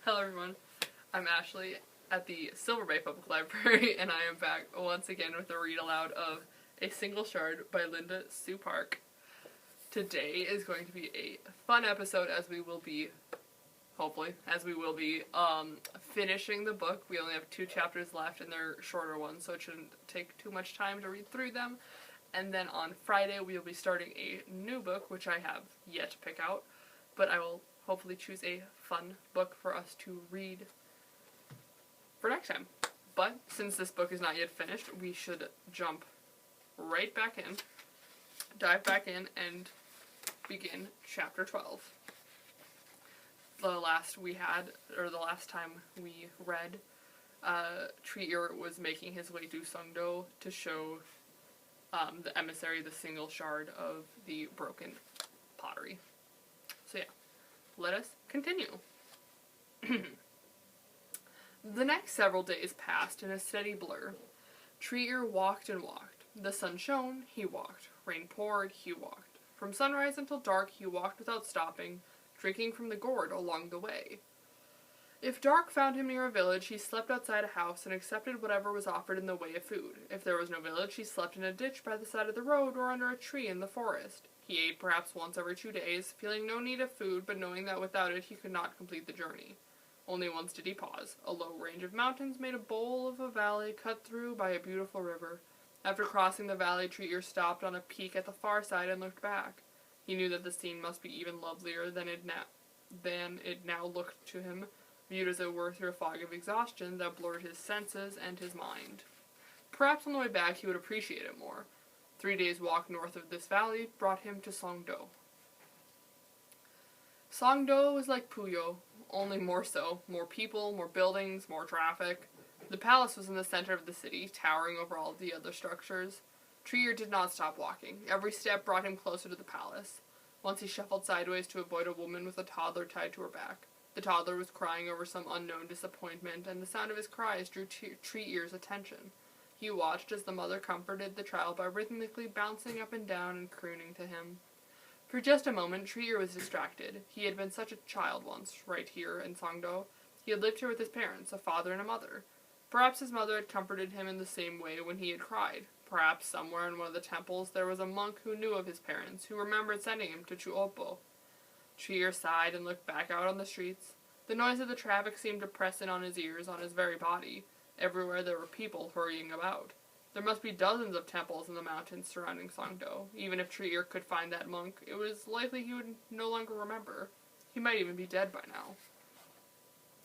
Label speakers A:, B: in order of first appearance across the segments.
A: Hello everyone, I'm Ashley at the Silver Bay Public Library, and I am back once again with a read aloud of A Single Shard by Linda Sue Park. Today is going to be a fun episode as we will be, hopefully, finishing the book. We only have 2 chapters left and they're shorter ones, so it shouldn't take too much time to read through them. And then on Friday we will be starting a new book, which I have yet to pick out, but I will hopefully choose a fun book for us to read for next time. But since this book is not yet finished, we should jump right back in, dive back in, and begin chapter 12. The last time we read, Treeer was making his way to Sungdo to show the emissary the single shard of the broken pottery. So yeah, let us continue. The next several days passed in a steady blur. Treeer walked and walked. The sun shone, he walked. Rain poured, he walked. From sunrise until dark, he walked without stopping, drinking from the gourd along the way. If dark found him near a village, he slept outside a house and accepted whatever was offered in the way of food. If there was no village, he slept in a ditch by the side of the road or under a tree in the forest. He ate perhaps once every 2 days, feeling no need of food, but knowing that without it he could not complete the journey. Only once did he pause. A low range of mountains made a bowl of a valley cut through by a beautiful river. After crossing the valley, Treeer stopped on a peak at the far side and looked back. He knew that the scene must be even lovelier than it now looked to him, viewed as it were through a fog of exhaustion that blurred his senses and his mind. Perhaps on the way back he would appreciate it more. 3 days' walk north of this valley brought him to Songdo. Songdo was like Puyo, only more so. More people, more buildings, more traffic. The palace was in the center of the city, towering over all of the other structures. Treeer did not stop walking. Every step brought him closer to the palace. Once he shuffled sideways to avoid a woman with a toddler tied to her back. The toddler was crying over some unknown disappointment, and the sound of his cries drew Treeer's attention. He watched as the mother comforted the child by rhythmically bouncing up and down and crooning to him. For just a moment, Treeer was distracted. He had been such a child once, right here in Songdo. He had lived here with his parents, a father and a mother. Perhaps his mother had comforted him in the same way when he had cried. Perhaps somewhere in one of the temples there was a monk who knew of his parents, who remembered sending him to Chuopo. Treeer sighed and looked back out on the streets. The noise of the traffic seemed to press in on his ears, on his very body. Everywhere there were people hurrying about. There must be dozens of temples in the mountains surrounding Songdo. Even if Treeer could find that monk, it was likely he would no longer remember. He might even be dead by now.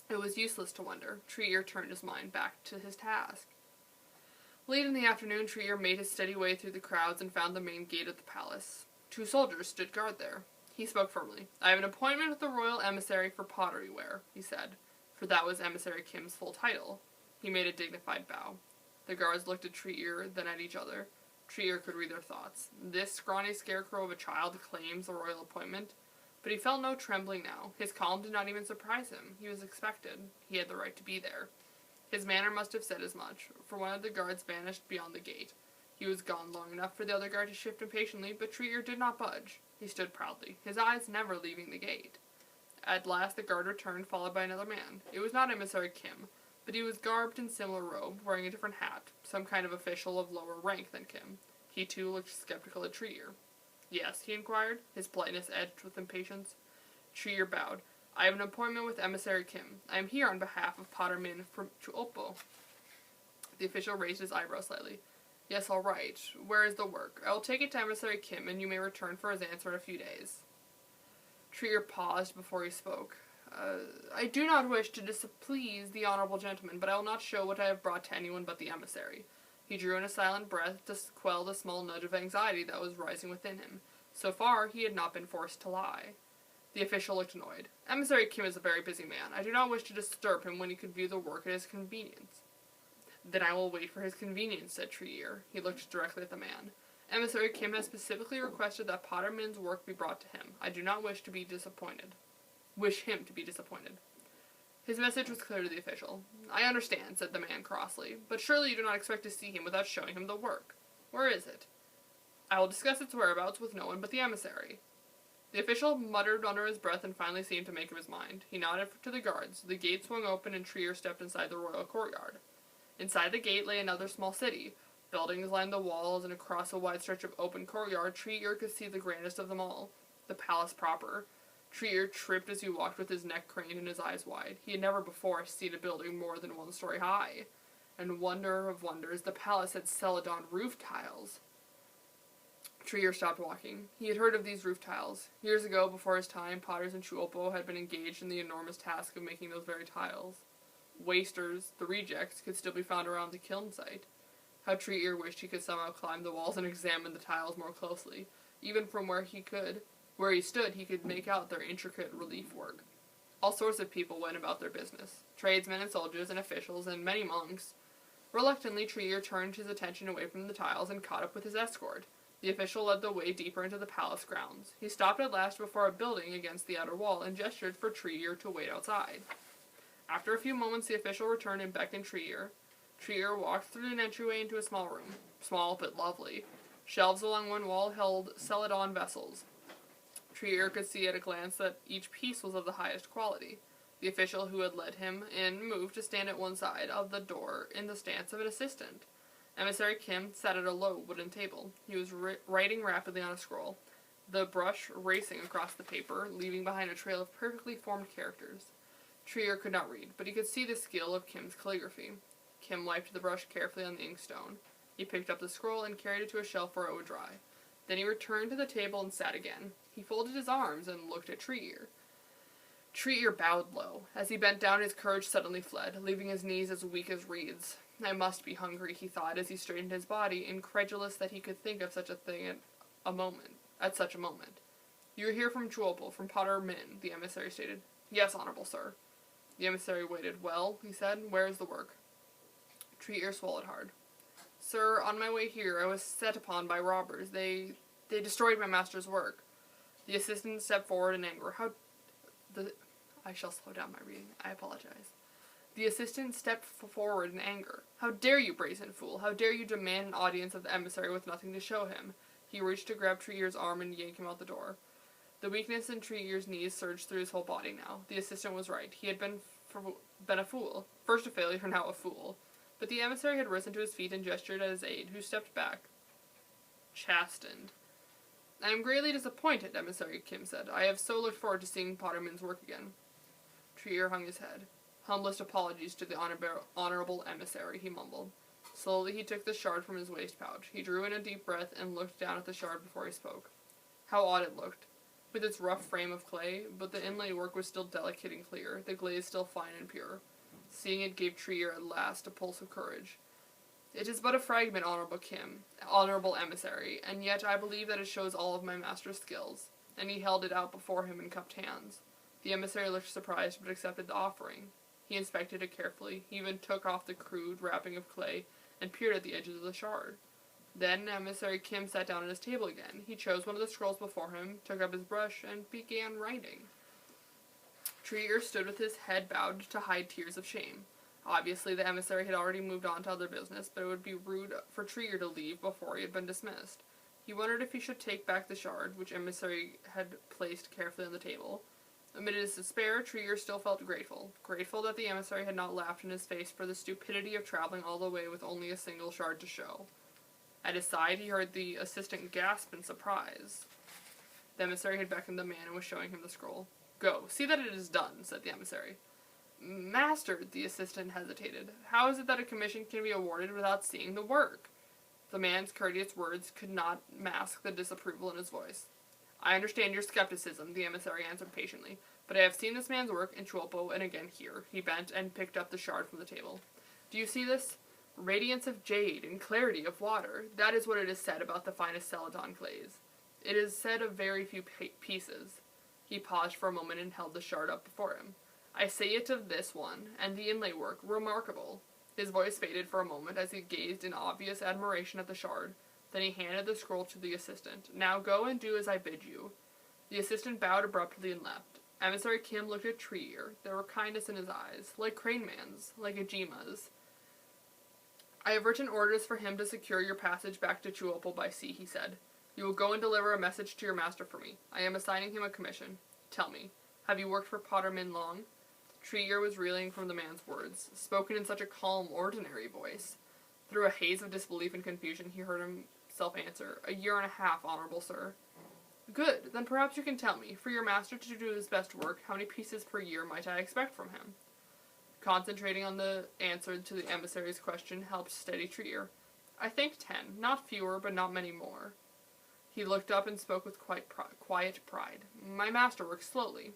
A: It was useless to wonder. Treeer turned his mind back to his task. Late in the afternoon, Treeer made his steady way through the crowds and found the main gate of the palace. 2 soldiers stood guard there. He spoke firmly. "I have an appointment with the royal emissary for pottery ware," he said, for that was Emissary Kim's full title. He made a dignified bow. The guards looked at Treeer, then at each other. Treeer could read their thoughts. This scrawny scarecrow of a child claims the royal appointment. But he felt no trembling now. His calm did not even surprise him. He was expected. He had the right to be there. His manner must have said as much, for one of the guards vanished beyond the gate. He was gone long enough for the other guard to shift impatiently, but Treeer did not budge. He stood proudly, his eyes never leaving the gate. At last the guard returned, followed by another man. It was not Emissary Kim, but he was garbed in similar robe, wearing a different hat, some kind of official of lower rank than Kim. He too looked skeptical at Treeer. "Yes?" he inquired, his politeness edged with impatience. Treeer bowed. "I have an appointment with Emissary Kim. I am here on behalf of Potter Min from Chuopo." The official raised his eyebrows slightly. "Yes, all right. Where is the work? I will take it to Emissary Kim, and you may return for his answer in a few days." Treeer paused before he spoke. "I do not wish to displease the honorable gentleman, but I will not show what I have brought to anyone but the emissary." He drew in a silent breath to quell the small nudge of anxiety that was rising within him. So far, he had not been forced to lie. The official looked annoyed. "Emissary Kim is a very busy man. I do not wish to disturb him when he could view the work at his convenience." "Then I will wait for his convenience," said Treeer. He looked directly at the man. "Emissary Kim has specifically requested that Potter Min's work be brought to him. I do not wish him to be disappointed." His message was clear to the official. "I understand," said the man crossly, "but surely you do not expect to see him without showing him the work. Where is it?" "I will discuss its whereabouts with no one but the emissary." The official muttered under his breath and finally seemed to make up his mind. He nodded to the guards. The gate swung open and Trier stepped inside the royal courtyard. Inside the gate lay another small city. Buildings lined the walls, and across a wide stretch of open courtyard, Trier could see the grandest of them all, the palace proper. Trier tripped as he walked with his neck craned and his eyes wide. He had never before seen a building more than 1 story high. And wonder of wonders, the palace had celadon roof tiles. Trier stopped walking. He had heard of these roof tiles. Years ago, before his time, potters in Chuopo had been engaged in the enormous task of making those very tiles. Wasters, the rejects, could still be found around the kiln site. How Trier wished he could somehow climb the walls and examine the tiles more closely. Even from where he stood, he could make out their intricate relief work. All sorts of people went about their business. Tradesmen and soldiers and officials and many monks. Reluctantly, Trier turned his attention away from the tiles and caught up with his escort. The official led the way deeper into the palace grounds. He stopped at last before a building against the outer wall and gestured for Trier to wait outside. After a few moments, the official returned and beckoned Trier. Trier walked through an entryway into a small room. Small but lovely. Shelves along one wall held celadon vessels. Trier could see at a glance that each piece was of the highest quality. The official who had led him in moved to stand at one side of the door in the stance of an assistant. Emissary Kim sat at a low wooden table. He was writing rapidly on a scroll, the brush racing across the paper, leaving behind a trail of perfectly formed characters. Trier could not read, but he could see the skill of Kim's calligraphy. Kim wiped the brush carefully on the inkstone. He picked up the scroll and carried it to a shelf where it would dry. Then he returned to the table and sat again. He folded his arms and looked at Trier. Trier bowed low. As he bent down, his courage suddenly fled, leaving his knees as weak as reeds. I must be hungry, he thought, as he straightened his body, incredulous that he could think of such a thing at such a moment. You are here from Chuopo, from Potter Min, the emissary stated. Yes, honorable sir. The emissary waited. Well, he said, where is the work? Trier swallowed hard. Sir, on my way here, I was set upon by robbers. They destroyed my master's work. The assistant stepped forward in anger. I shall slow down my reading. I apologize. The assistant stepped forward in anger. How dare you, brazen fool? How dare you demand an audience of the emissary with nothing to show him? He reached to grab Trier's arm and yank him out the door. The weakness in Trier's knees surged through his whole body now. The assistant was right. He had been a fool. First a failure, now a fool. But the emissary had risen to his feet and gestured at his aide, who stepped back, chastened. I am greatly disappointed, Emissary Kim said. I have so looked forward to seeing Potterman's work again. Trier hung his head. Humblest apologies to the honorable emissary, he mumbled. Slowly he took the shard from his waist pouch. He drew in a deep breath and looked down at the shard before he spoke. How odd it looked, with its rough frame of clay, but the inlay work was still delicate and clear, the glaze still fine and pure. Seeing it gave Trier at last a pulse of courage. It is but a fragment, honorable emissary, and yet I believe that it shows all of my master's skills. And he held it out before him in cupped hands. The emissary looked surprised, but accepted the offering. He inspected it carefully. He even took off the crude wrapping of clay and peered at the edges of the shard. Then Emissary Kim sat down at his table again. He chose one of the scrolls before him, took up his brush, and began writing. Trier stood with his head bowed to hide tears of shame. Obviously, the emissary had already moved on to other business, but it would be rude for Trier to leave before he had been dismissed. He wondered if he should take back the shard, which emissary had placed carefully on the table. Amid his despair, Trier still felt grateful. Grateful that the emissary had not laughed in his face for the stupidity of traveling all the way with only a single shard to show. At his side, he heard the assistant gasp in surprise. The emissary had beckoned the man and was showing him the scroll. Go, see that it is done, said the emissary. Master, the assistant hesitated. How is it that a commission can be awarded without seeing the work? The man's courteous words could not mask the disapproval in his voice. I understand your skepticism, the emissary answered patiently, but I have seen this man's work in Chuopo and again here. He bent and picked up the shard from the table. Do you see this? Radiance of jade and clarity of water. That is what it is said about the finest celadon clays. It is said of very few pieces. He paused for a moment and held the shard up before him. I say it of this one, and the inlay work, remarkable. His voice faded for a moment as he gazed in obvious admiration at the shard. Then he handed the scroll to the assistant. Now go and do as I bid you. The assistant bowed abruptly and left. Emissary Kim looked at Trier. There were kindness in his eyes, like Crane Man's, like Ajima's. I have written orders for him to secure your passage back to Chuopo by sea, he said. You will go and deliver a message to your master for me. I am assigning him a commission. Tell me, have you worked for Potter Min long?" Treear was reeling from the man's words, spoken in such a calm, ordinary voice. Through a haze of disbelief and confusion, he heard himself answer, "1.5 years, honorable sir." "Good, then perhaps you can tell me, for your master to do his best work, how many pieces per year might I expect from him?" Concentrating on the answer to the emissary's question helped steady Treear. "I think 10, not fewer, but not many more." He looked up and spoke with quiet pride. "My master works slowly."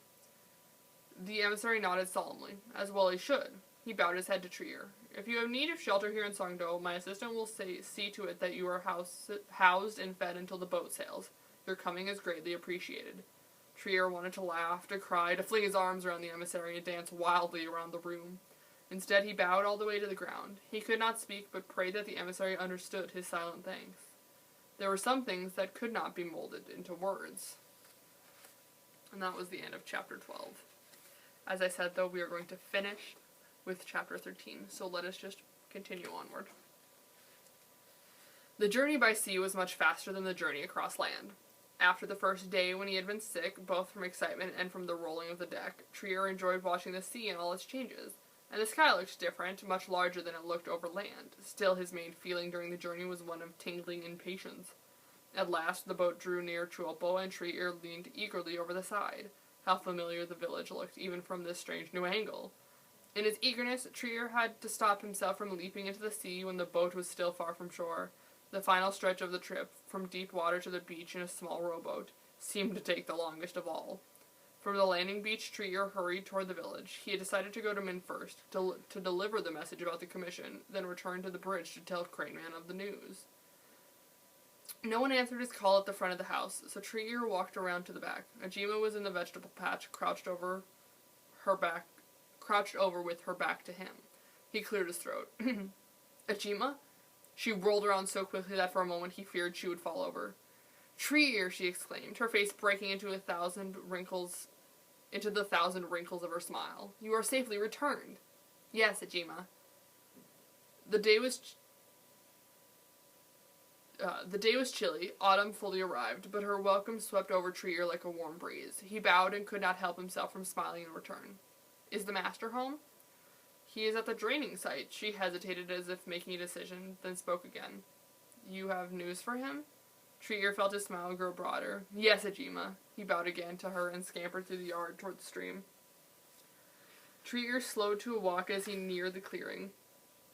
A: The emissary nodded solemnly, as well he should. He bowed his head to Treear. "If you have need of shelter here in Songdo, my assistant will see to it that you are housed and fed until the boat sails. Your coming is greatly appreciated." Treear wanted to laugh, to cry, to fling his arms around the emissary and dance wildly around the room. Instead, he bowed all the way to the ground. He could not speak, but prayed that the emissary understood his silent thanks. There were some things that could not be molded into words. And that was the end of chapter 12. As I said, though, we are going to finish with chapter 13, so let us just continue onward. The journey by sea was much faster than the journey across land. After the first day, when he had been sick, both from excitement and from the rolling of the deck, Treear enjoyed watching the sea and all its changes, and the sky looked different, much larger than it looked over land. Still, his main feeling during the journey was one of tingling impatience. At last, the boat drew near Chuopo, and Treear leaned eagerly over the side. How familiar the village looked, even from this strange new angle. In his eagerness, Treear had to stop himself from leaping into the sea when the boat was still far from shore. The final stretch of the trip, from deep water to the beach in a small rowboat, seemed to take the longest of all. From the landing beach, Treear hurried toward the village. He had decided to go to Min first, to deliver the message about the commission, then return to the bridge to tell Crane Man of the news. No one answered his call at the front of the house, so Treear walked around to the back. Ajima was in the vegetable patch, crouched over with her back to him. He cleared his throat. "Ajima?" She rolled around so quickly that for a moment he feared she would fall over. "Treear," she exclaimed, her face breaking into the 1,000 wrinkles of her smile. "You are safely returned." "Yes, Ajima." The day was chilly, autumn fully arrived, but her welcome swept over Treear like a warm breeze. He bowed and could not help himself from smiling in return. "Is the master home?" "He is at the draining site." She hesitated as if making a decision, then spoke again. "You have news for him?" Treear felt his smile grow broader. "Yes, Ajima." He bowed again to her and scampered through the yard toward the stream. Treear slowed to a walk as he neared the clearing.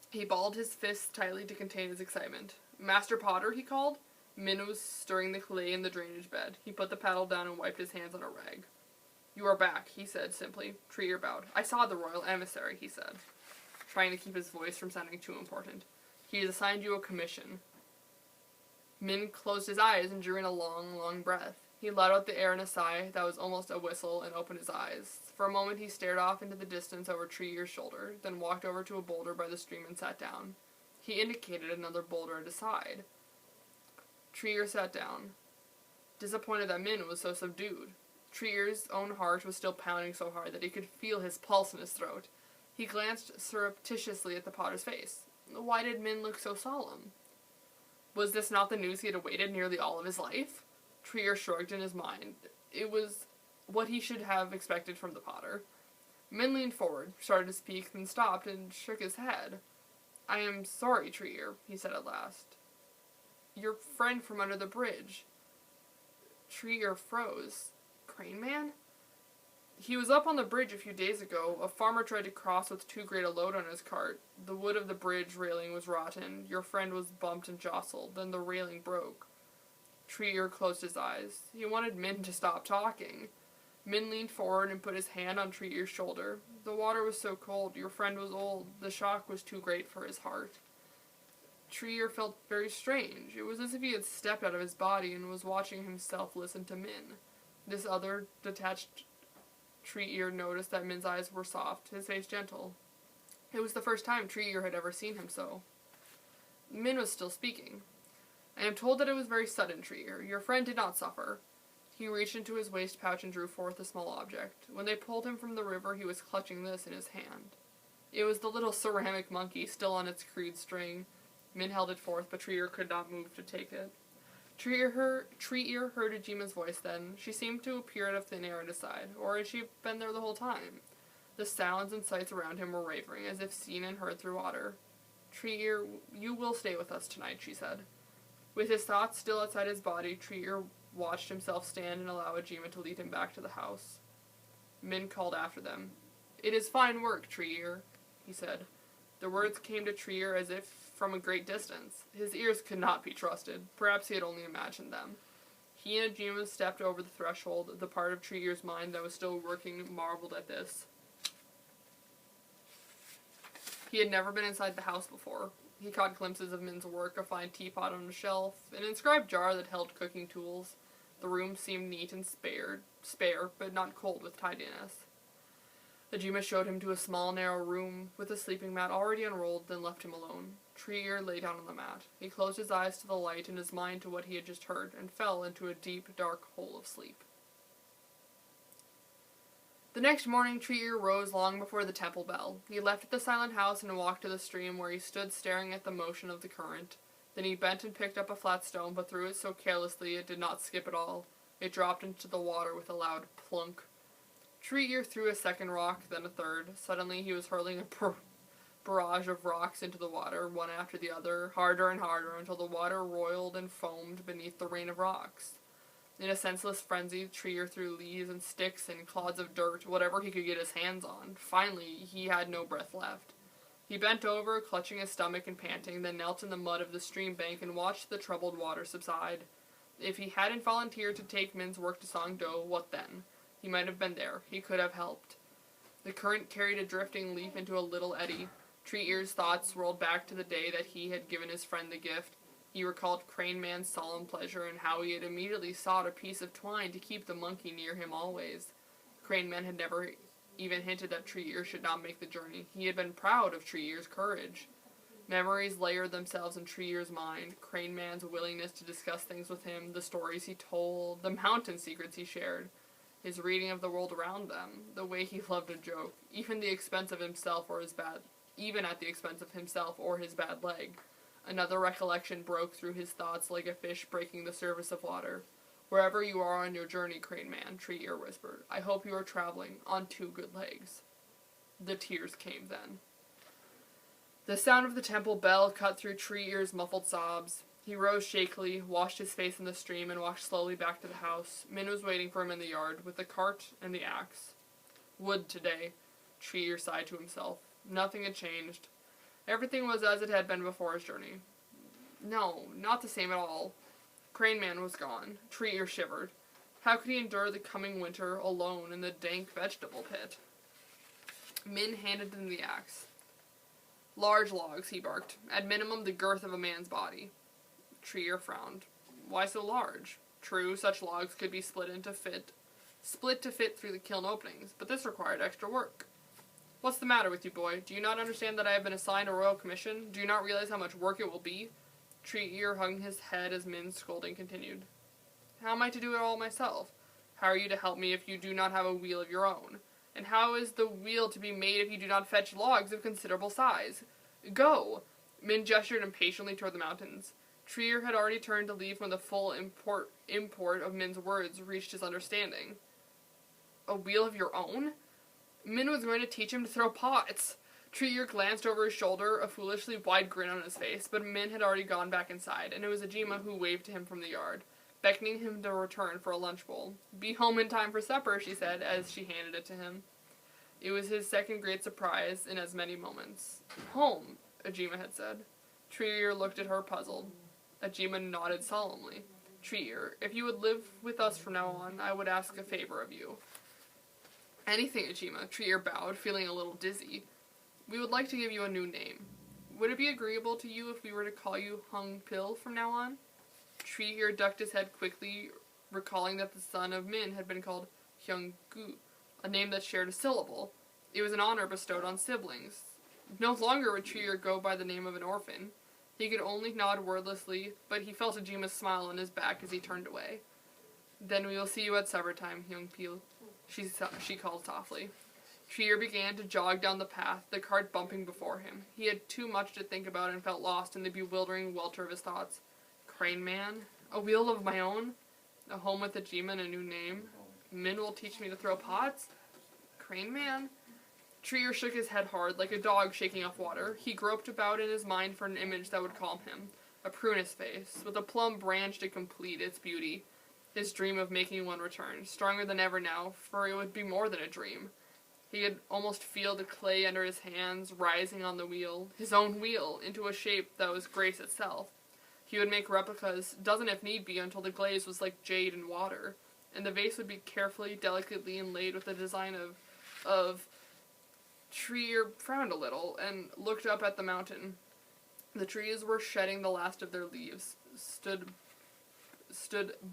A: He balled his fists tightly to contain his excitement. "Master Potter," he called. Min was stirring the clay in the drainage bed. He put the paddle down and wiped his hands on a rag. "You are back," he said simply. Treear bowed. "I saw the royal emissary," he said, trying to keep his voice from sounding too important. "He has assigned you a commission." Min closed his eyes and drew in a long, long breath. He let out the air in a sigh that was almost a whistle and opened his eyes. For a moment he stared off into the distance over Treear's shoulder, then walked over to a boulder by the stream and sat down. He indicated another boulder at his side. Treear sat down, disappointed that Min was so subdued. Treear's own heart was still pounding so hard that he could feel his pulse in his throat. He glanced surreptitiously at the Potter's face. Why did Min look so solemn? Was this not the news he had awaited nearly all of his life? Treear shrugged in his mind. It was what he should have expected from the Potter. Min leaned forward, started to speak, then stopped and shook his head. "I am sorry, Treear," he said at last. "Your friend from under the bridge." Treear froze. Crane Man? "He was up on the bridge a few days ago. A farmer tried to cross with too great a load on his cart. The wood of the bridge railing was rotten. Your friend was bumped and jostled. Then the railing broke." Treear closed his eyes. He wanted Min to stop talking. Min leaned forward and put his hand on Treear's shoulder. "The water was so cold. Your friend was old. The shock was too great for his heart." Treear felt very strange. It was as if he had stepped out of his body and was watching himself listen to Min. This other, detached Treear noticed that Min's eyes were soft, his face gentle. It was the first time Treear had ever seen him so. Min was still speaking. "I am told that it was very sudden, Treear. Your friend did not suffer." He reached into his waist pouch and drew forth a small object. When they pulled him from the river, he was clutching this in his hand. It was the little ceramic monkey, still on its crude string. Min held it forth, but Treear could not move to take it. Tree Ear heard Ajima's voice then. She seemed to appear out of thin air at his side, or had she been there the whole time? The sounds and sights around him were wavering, as if seen and heard through water. Tree Ear, you will stay with us tonight, she said. With his thoughts still outside his body, Tree Ear watched himself stand and allow Ajima to lead him back to the house. Min called after them. It is fine work, Tree Ear, he said. The words came to Tree Ear as if from a great distance. His ears could not be trusted. Perhaps he had only imagined them. He and Ajima stepped over the threshold. The part of Tree Ear's mind that was still working marveled at this. He had never been inside the house before. He caught glimpses of Min's work, a fine teapot on a shelf, an inscribed jar that held cooking tools. The room seemed neat and spare, but not cold with tidiness. Ajima showed him to a small, narrow room with a sleeping mat already unrolled, then left him alone. Tree Ear lay down on the mat. He closed his eyes to the light and his mind to what he had just heard, and fell into a deep, dark hole of sleep. The next morning, Tree Ear rose long before the temple bell. He left the silent house and walked to the stream, where he stood staring at the motion of the current. Then he bent and picked up a flat stone, but threw it so carelessly it did not skip at all. It dropped into the water with a loud plunk. Tree Ear threw a second rock, then a third. Suddenly he was hurling a barrage of rocks into the water, one after the other, harder and harder, until the water roiled and foamed beneath the rain of rocks. In a senseless frenzy, Tree Ear threw leaves and sticks and clods of dirt, whatever he could get his hands on. Finally, he had no breath left. He bent over, clutching his stomach and panting, then knelt in the mud of the stream bank and watched the troubled water subside. If he hadn't volunteered to take Min's work to Songdo, what then? He might have been there. He could have helped. The current carried a drifting leaf into a little eddy. Tree Ear's thoughts whirled back to the day that he had given his friend the gift. He recalled Crane Man's solemn pleasure and how he had immediately sought a piece of twine to keep the monkey near him always. Crane Man had never even hinted that Tree Ear should not make the journey. He had been proud of Tree Ear's courage. Memories layered themselves in Tree Ear's mind. Crane Man's willingness to discuss things with him, the stories he told, the mountain secrets he shared, his reading of the world around them, the way he loved a joke, even at the expense of himself or his bad leg. Another recollection broke through his thoughts like a fish breaking the surface of water. Wherever you are on your journey, Crane Man, Tree Ear whispered, I hope you are traveling on two good legs. The tears came then. The sound of the temple bell cut through Tree Ear's muffled sobs. He rose shakily, washed his face in the stream, and walked slowly back to the house. Min was waiting for him in the yard, with the cart and the axe. Wood today, Tree Ear sighed to himself. Nothing had changed. Everything was as it had been before his journey. No, not the same at all. Crane Man was gone. Tree Ear shivered. How could he endure the coming winter alone in the dank vegetable pit? Min handed him the axe. Large logs, he barked. At minimum, the girth of a man's body. Tree Ear frowned. Why so large? True, such logs could be split to fit through the kiln openings, but this required extra work. What's the matter with you, boy? Do you not understand that I have been assigned a royal commission? Do you not realize how much work it will be? Tree Ear hung his head as Min's scolding continued. How am I to do it all myself? How are you to help me if you do not have a wheel of your own? And how is the wheel to be made if you do not fetch logs of considerable size? Go! Min gestured impatiently toward the mountains. Tree Ear had already turned to leave when the full import of Min's words reached his understanding. A wheel of your own? Min was going to teach him to throw pots. Tree Ear glanced over his shoulder, a foolishly wide grin on his face, but Min had already gone back inside, and it was Ajima who waved to him from the yard, beckoning him to return for a lunch bowl. Be home in time for supper, she said, as she handed it to him. It was his second great surprise in as many moments. Home, Ajima had said. Tree Ear looked at her, puzzled. Ajima nodded solemnly. Tree Ear, if you would live with us from now on, I would ask a favor of you. Anything, Ajima, Tree Ear bowed, feeling a little dizzy. We would like to give you a new name. Would it be agreeable to you if we were to call you Hung Pil from now on? Tree Ear ducked his head quickly, recalling that the son of Min had been called Hyung Gu, a name that shared a syllable. It was an honor bestowed on siblings. No longer would Tree Ear go by the name of an orphan. He could only nod wordlessly, but he felt Ajima's smile on his back as he turned away. Then we will see you at supper time, Hyung Pil, she called softly. Tree Ear began to jog down the path, the cart bumping before him. He had too much to think about and felt lost in the bewildering welter of his thoughts. Crane Man? A wheel of my own? A home with a Jima and a new name? Min will teach me to throw pots? Crane Man? Trier shook his head hard, like a dog shaking off water. He groped about in his mind for an image that would calm him. A prunus face, with a plum branch to complete its beauty. His dream of making one returned, stronger than ever now, for it would be more than a dream. He could almost feel the clay under his hands rising on the wheel, his own wheel, into a shape that was grace itself. He would make replicas, dozen if need be, until the glaze was like jade and water, and the vase would be carefully, delicately inlaid with a design of Trier frowned a little and looked up at the mountain. The trees were shedding the last of their leaves, stood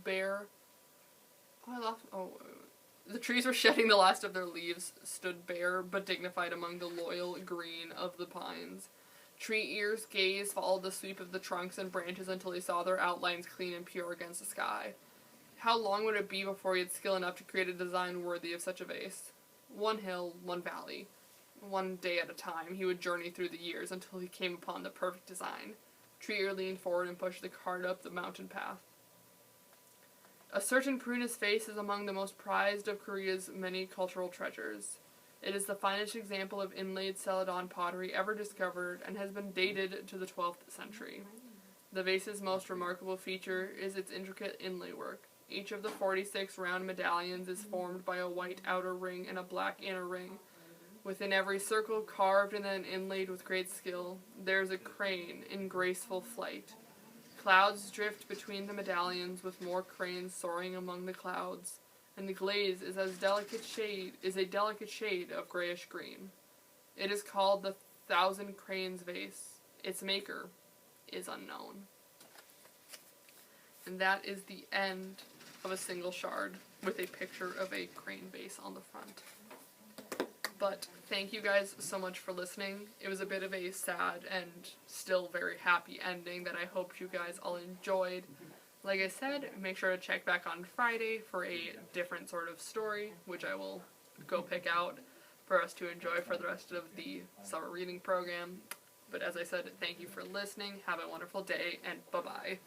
A: bare. The trees were shedding the last of their leaves, stood bare but dignified among the loyal green of the pines. Tree ears' gaze followed the sweep of the trunks and branches until he saw their outlines clean and pure against the sky. How long would it be before he had skill enough to create a design worthy of such a vase? One hill, one valley. One day at a time, he would journey through the years until he came upon the perfect design. Trier leaned forward and pushed the cart up the mountain path. A certain prunus vase is among the most prized of Korea's many cultural treasures. It is the finest example of inlaid celadon pottery ever discovered and has been dated to the 12th century. The vase's most remarkable feature is its intricate inlay work. Each of the 46 round medallions is formed by a white outer ring and a black inner ring. Within every circle, carved and then inlaid with great skill, there is a crane in graceful flight. Clouds drift between the medallions with more cranes soaring among the clouds, and the glaze is a delicate shade of grayish green. It is called the Thousand Cranes Vase. Its maker is unknown. And that is the end of a single shard with a picture of a crane vase on the front. But thank you guys so much for listening. It was a bit of a sad and still very happy ending that I hope you guys all enjoyed. Like I said, make sure to check back on Friday for a different sort of story, which I will go pick out for us to enjoy for the rest of the summer reading program. But as I said, thank you for listening. Have a wonderful day, and bye-bye.